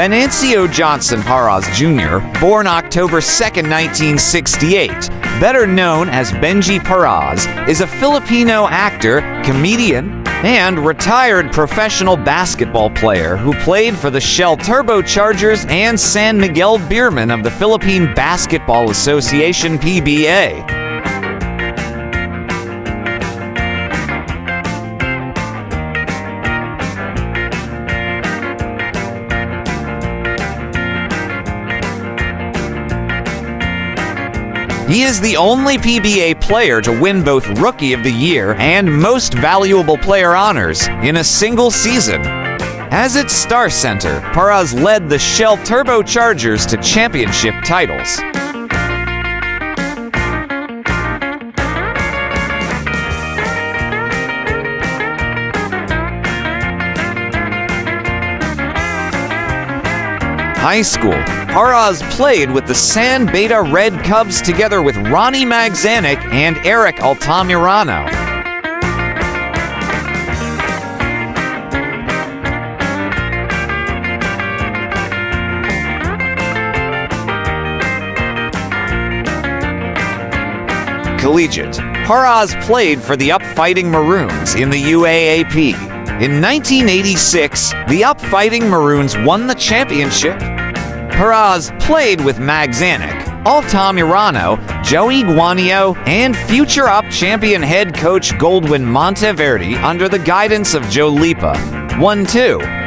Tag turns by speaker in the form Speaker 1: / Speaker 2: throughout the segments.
Speaker 1: Venancio Johnson Paraz Jr., born October 2, 1968, better known as Benjie Paraz, is a Filipino actor, comedian, and retired professional basketball player who played for the Shell Turbochargers and San Miguel Beermen of the Philippine Basketball Association PBA. He is the only PBA player to win both Rookie of the Year and Most Valuable Player honors in a single season. As its star center, Paraz led the Shell Turbochargers to championship titles. High school, Paraz played with the San Beta Red Cubs together with Ronnie Magzanik and Eric Altamirano. Collegiate, Paraz played for the Up-Fighting Maroons in the UAAP. In 1986, the Up-Fighting Maroons won the championship. Paraz played with Magzanik, Altamirano, Joey Guanio, and future Up champion head coach Goldwyn Monteverde under the guidance of Joe Lipa. 1-2.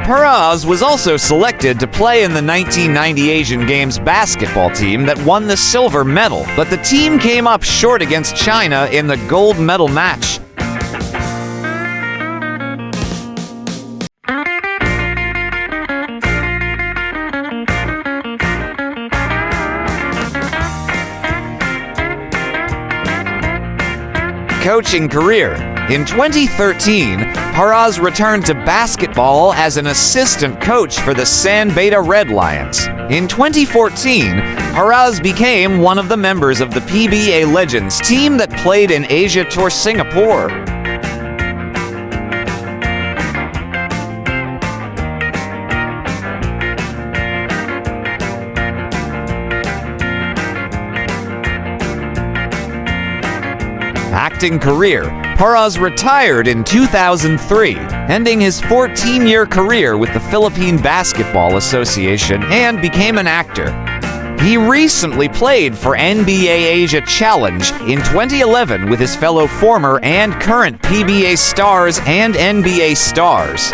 Speaker 1: Paraz was also selected to play in the 1990 Asian Games basketball team that won the silver medal, but the team came up short against China in the gold medal match. Coaching career. In 2013, Paraz returned to basketball as an assistant coach for the San Beta Red Lions. In 2014, Paraz became one of the members of the PBA Legends team that played in Asia Tour Singapore. Acting career. Paraz retired in 2003, ending his 14-year career with the Philippine Basketball Association and became an actor. He recently played for NBA Asia Challenge in 2011 with his fellow former and current PBA stars and NBA stars.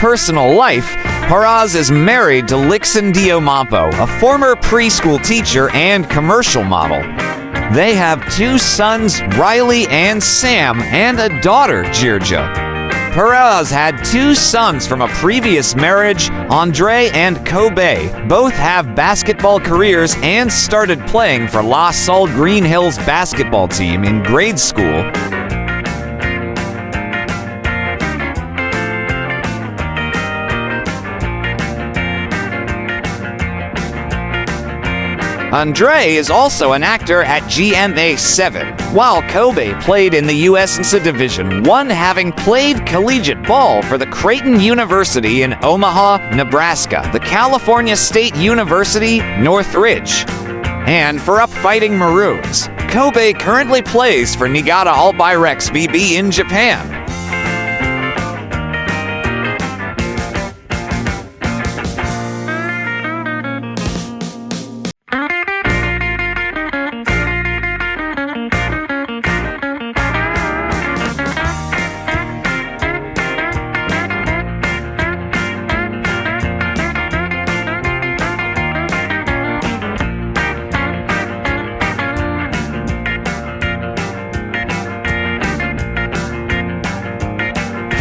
Speaker 1: Personal life. Paraz is married to Lixin Diomampo, a former preschool teacher and commercial model. They have two sons, Riley and Sam, and a daughter, Jirja. Paraz had two sons from a previous marriage, Andre and Kobe. Both have basketball careers and started playing for La Salle Green Hills basketball team in grade school. Andre is also an actor at GMA 7, while Kobe played in the U.S. Division I, having played collegiate ball for the Creighton University in Omaha, Nebraska, the California State University, Northridge, and for Up-Fighting Maroons. Kobe currently plays for Niigata Albirex BB in Japan.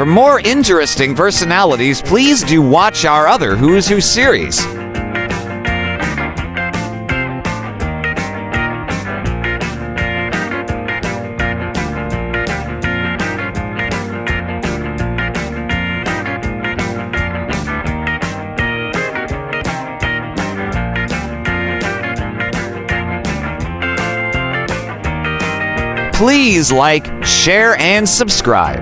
Speaker 1: For more interesting personalities, please do watch our other Who's Who series. Please like, share, and subscribe.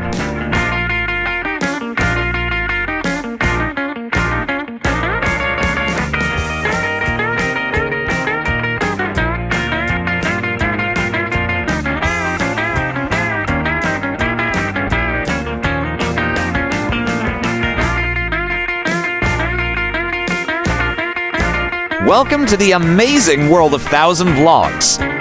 Speaker 1: Welcome to the amazing world of 1,000 vlogs.